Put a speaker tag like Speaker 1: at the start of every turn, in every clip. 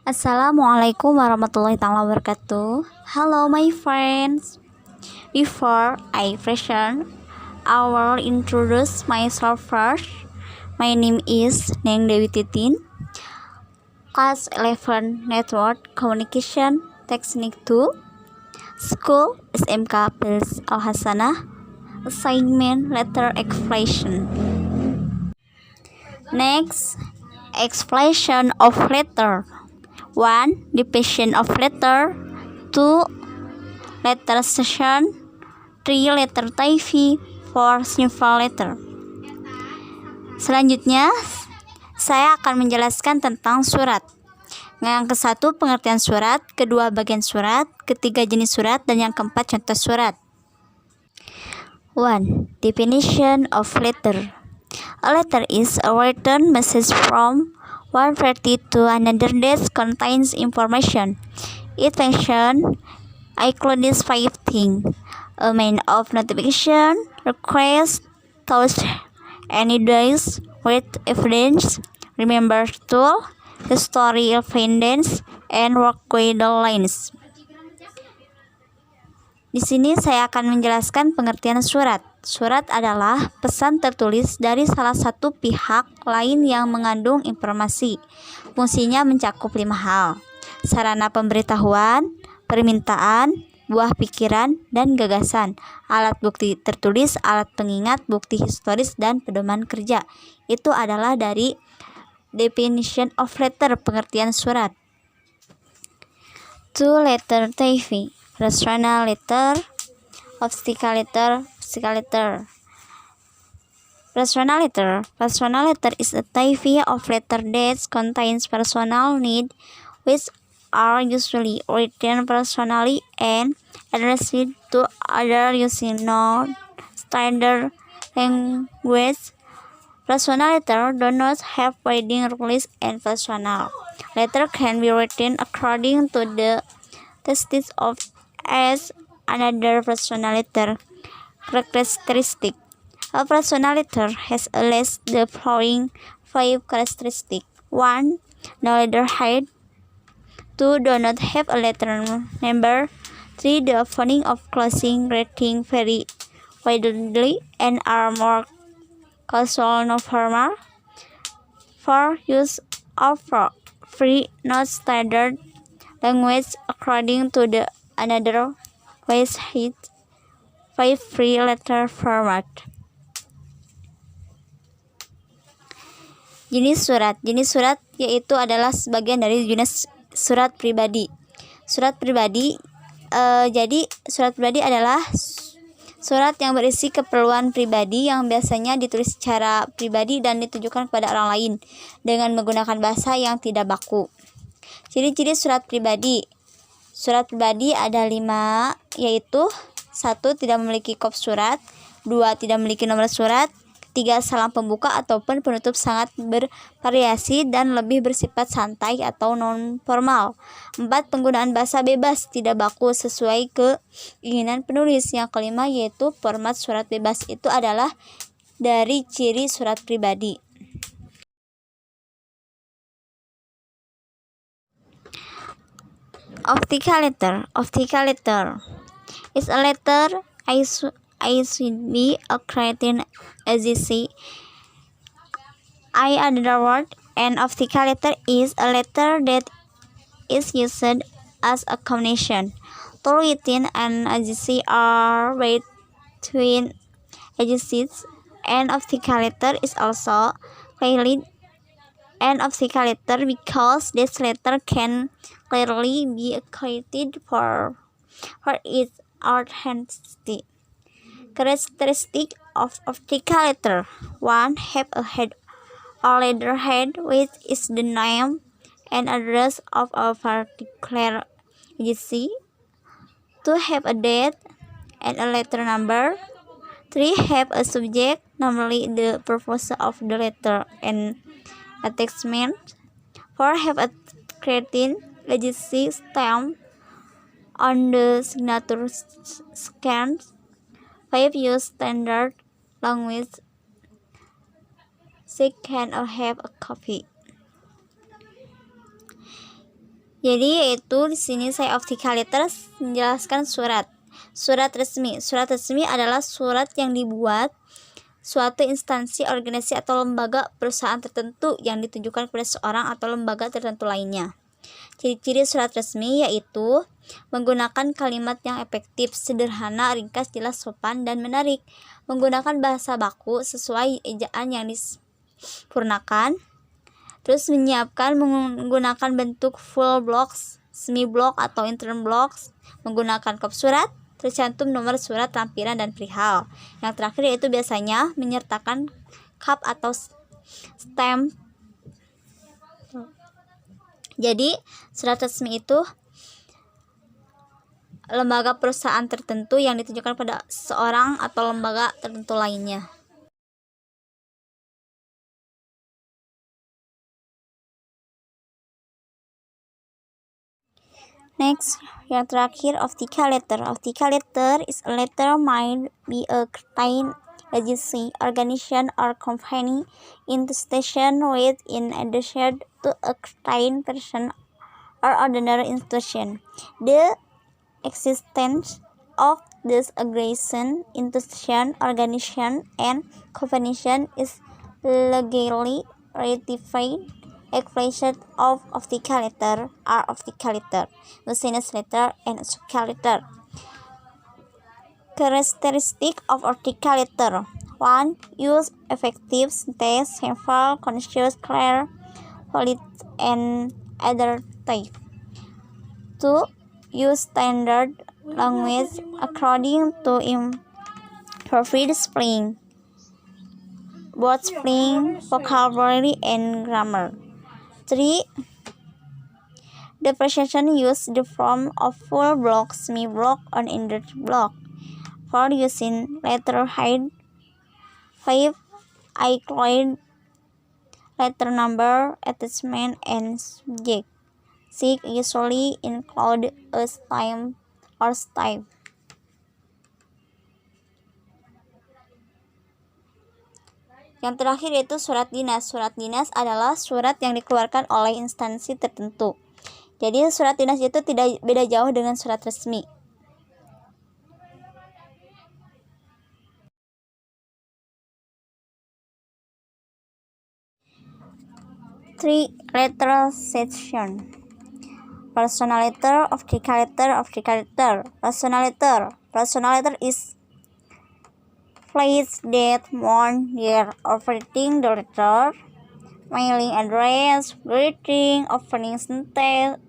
Speaker 1: Assalamualaikum warahmatullahi wabarakatuh. Hello my friends. Before I present, I will introduce myself first. My name is Neng Dewi Titin, Class 11 Network Communication Technique 2, School SMK Pils Al Hasanah, Assignment Letter Explanation. Next, explanation of letter. 1. Division of letter. 2. Letter section. 3. Letter type. 4. Simple letter. Selanjutnya saya akan menjelaskan tentang surat. Yang ke-1 pengertian surat, kedua bagian surat, ketiga jenis surat, dan yang keempat contoh surat. 1. Definition of letter. A letter is a written message from one party to another that contains information. It functions includes 5 things: a means of notification, request, touch, any days, with evidence, remember tool, history evidence, and workday deadlines. Di sini saya akan menjelaskan pengertian surat. Surat adalah pesan tertulis dari salah satu pihak lain yang mengandung informasi. Fungsinya mencakup 5 hal: sarana pemberitahuan, permintaan, buah pikiran, dan gagasan, alat bukti tertulis, alat pengingat, bukti historis, dan pedoman kerja. Itu adalah dari definition of letter, pengertian surat. 2. Letter type. Personal letter, obstacle letter, physical letter. Personal letter. Personal letter is a type of letter that contains personal needs, which are usually written personally and addressed to others using non-standard language. Personal letter do not have binding rules, and personal letter can be written according to the text of as another personal letter. Characteristic. A personal letter has at least the following 5 characteristics. 1. No letterhead. 2. Do not have a letter number. 3. The opening of closing writing vary widely and are more casual no formal. 4. Use of free, not standard language according to the another website. 5. Free letter format. Jenis surat. Jenis surat yaitu adalah sebagian dari jenis surat pribadi. Surat pribadi jadi surat pribadi adalah surat yang berisi keperluan pribadi yang biasanya ditulis secara pribadi dan ditujukan kepada orang lain dengan menggunakan bahasa yang tidak baku. Ciri-ciri surat pribadi. Surat pribadi ada 5, yaitu 1. Tidak memiliki kop surat. 2. Tidak memiliki nomor surat. 3. Salam pembuka ataupun penutup sangat bervariasi dan lebih bersifat santai atau non-formal. 4. Penggunaan bahasa bebas, tidak baku sesuai keinginan penulis. Yang kelima yaitu format surat bebas. Itu adalah dari ciri surat pribadi. Optical letter. Optical letter is a letter I should be a creating agency. Other word, an optical letter is a letter that is used as a combination tool within an agency or between agencies. An optical letter is also called an optical letter because this letter can clearly be accounted for its authenticity. Characteristic of optical letter. 1. Have a head or letterhead, which is the name and address of a particular agency. 2. Have a date and a letter number. 3. Have a subject, normally the purpose of the letter and attachment. 4. Have a creating agency stamp on the signature scan. 5. Use standard language. 6. Can have a copy. Jadi yaitu di sini say official letters menjelaskan surat. Surat resmi. Surat resmi adalah surat yang dibuat suatu instansi, organisasi atau lembaga perusahaan tertentu yang ditujukan kepada seorang atau lembaga tertentu lainnya. Ciri-ciri surat resmi yaitu menggunakan kalimat yang efektif, sederhana, ringkas, jelas, sopan, dan menarik, menggunakan bahasa baku sesuai ejaan yang disempurnakan, terus menyiapkan menggunakan bentuk full blocks, semi block atau intern blocks, menggunakan kop surat, tercantum nomor surat, lampiran, dan perihal. Yang terakhir yaitu biasanya menyertakan cap atau stamp. Jadi surat resmi itu lembaga perusahaan tertentu yang ditujukan pada seorang atau lembaga tertentu lainnya. Next, yang terakhir, official letter. Official letter is a letter might be a kind agency, organization, or company institution with in addition to a kind person or ordinary institution. The existence of this institution, organization, and company is legally ratified. Expressions of official letter are official letter, business letter, and social letter. Characteristic of official letter: 1. Use effective sentence, simple, concise, clear, polite, and other type. 2. Use standard language according to improve spelling, word spelling, vocabulary, and grammar. 3. The precision use the form of full block, semi block, or indented block. 4. Using letter height. 5. Include letter number, attachment, and subject. 6. Usually include a stamp or stipe. Yang terakhir yaitu surat dinas. Surat dinas adalah surat yang dikeluarkan oleh instansi tertentu. Jadi surat dinas itu tidak beda jauh dengan surat resmi. Three letter section. Personal letter, official letter, official letter. Personal letter. Personal letter is place, date, month, year, operating the letter, mailing address, greeting, opening sentence,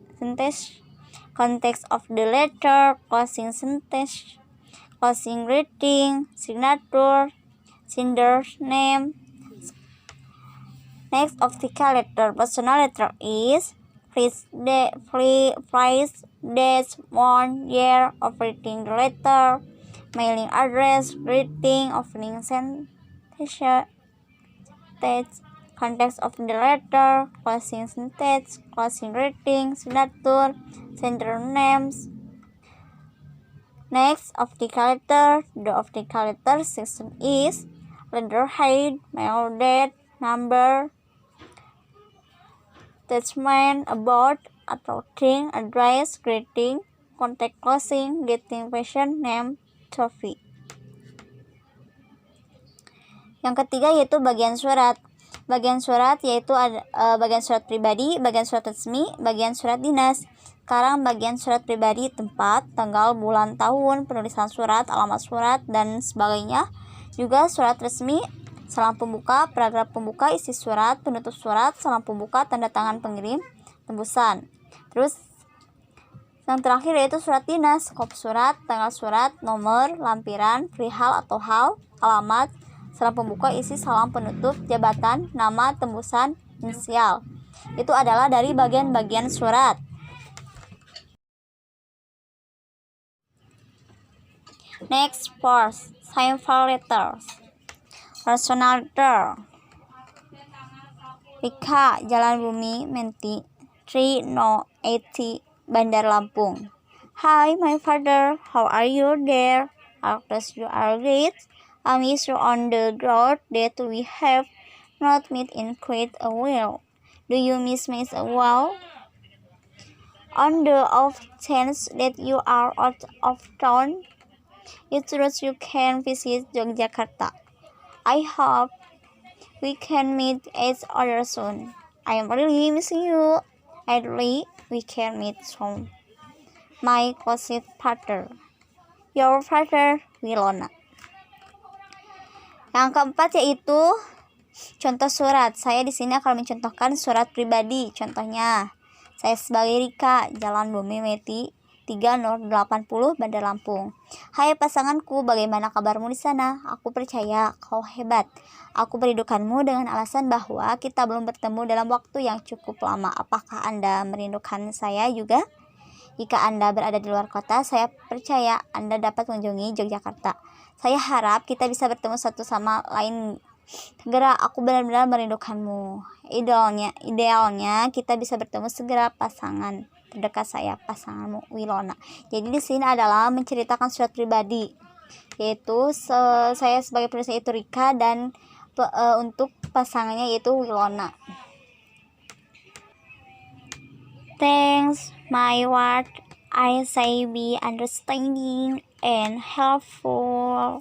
Speaker 1: context of the letter, closing sentence, closing greeting, signature, sender's name. Next, official letter. Personal letter is place, date, month, year, operating the letter, mailing address, greeting, opening sentence, context of the letter, closing sentence, closing greeting, signature, sender names. Next, official letter. The official letter section is letter height, mail date, number, attachment, about, approaching, address, greeting, contact, closing, getting, patient, name, trophy. Yang ketiga yaitu bagian surat. Bagian surat yaitu bagian surat pribadi, bagian surat resmi, bagian surat dinas. Sekarang bagian surat pribadi: tempat, tanggal, bulan, tahun, penulisan surat, alamat surat, dan sebagainya. Juga surat resmi: salam pembuka, paragraf pembuka, isi surat, penutup surat, salam pembuka, tanda tangan pengirim, tembusan. Terus yang terakhir yaitu surat dinas: kop surat, tanggal surat, nomor, lampiran, perihal atau hal, alamat, salam pembuka, isi, salam penutup, jabatan, nama, tembusan, inisial. Itu adalah dari bagian-bagian surat. Next, first, simple letters. Personal letter. Rika, Jalan Bumi, Menti, 3 No 80, Bandar Lampung. Hi, my father, how are you there? Actors, you are great. I miss you on the road that we have not met in quite a while. Do you miss me as well? On the off chance that you are out of town, it means you can visit Yogyakarta. I hope we can meet each other soon. I am really missing you. Hopefully, we can meet soon. My closest partner, your partner, Wilona. Yang keempat yaitu contoh surat. Saya di sini akan mencontohkan surat pribadi. Contohnya, saya sebagai Rika, Jalan Bumi Meti 3080, Bandar Lampung. Hai pasanganku, bagaimana kabarmu di sana? Aku percaya kau hebat. Aku merindukanmu dengan alasan bahwa kita belum bertemu dalam waktu yang cukup lama. Apakah Anda merindukan saya juga? Jika Anda berada di luar kota, saya percaya Anda dapat mengunjungi Yogyakarta. Saya harap kita bisa bertemu satu sama lain segera. Aku benar-benar merindukanmu. Idealnya kita bisa bertemu segera. Pasangan terdekat saya, pasanganmu Wilona. Jadi di sini adalah menceritakan surat pribadi, yaitu saya sebagai penulisnya itu Rika dan untuk pasangannya yaitu Wilona. Thanks, my word. I say be understanding and helpful.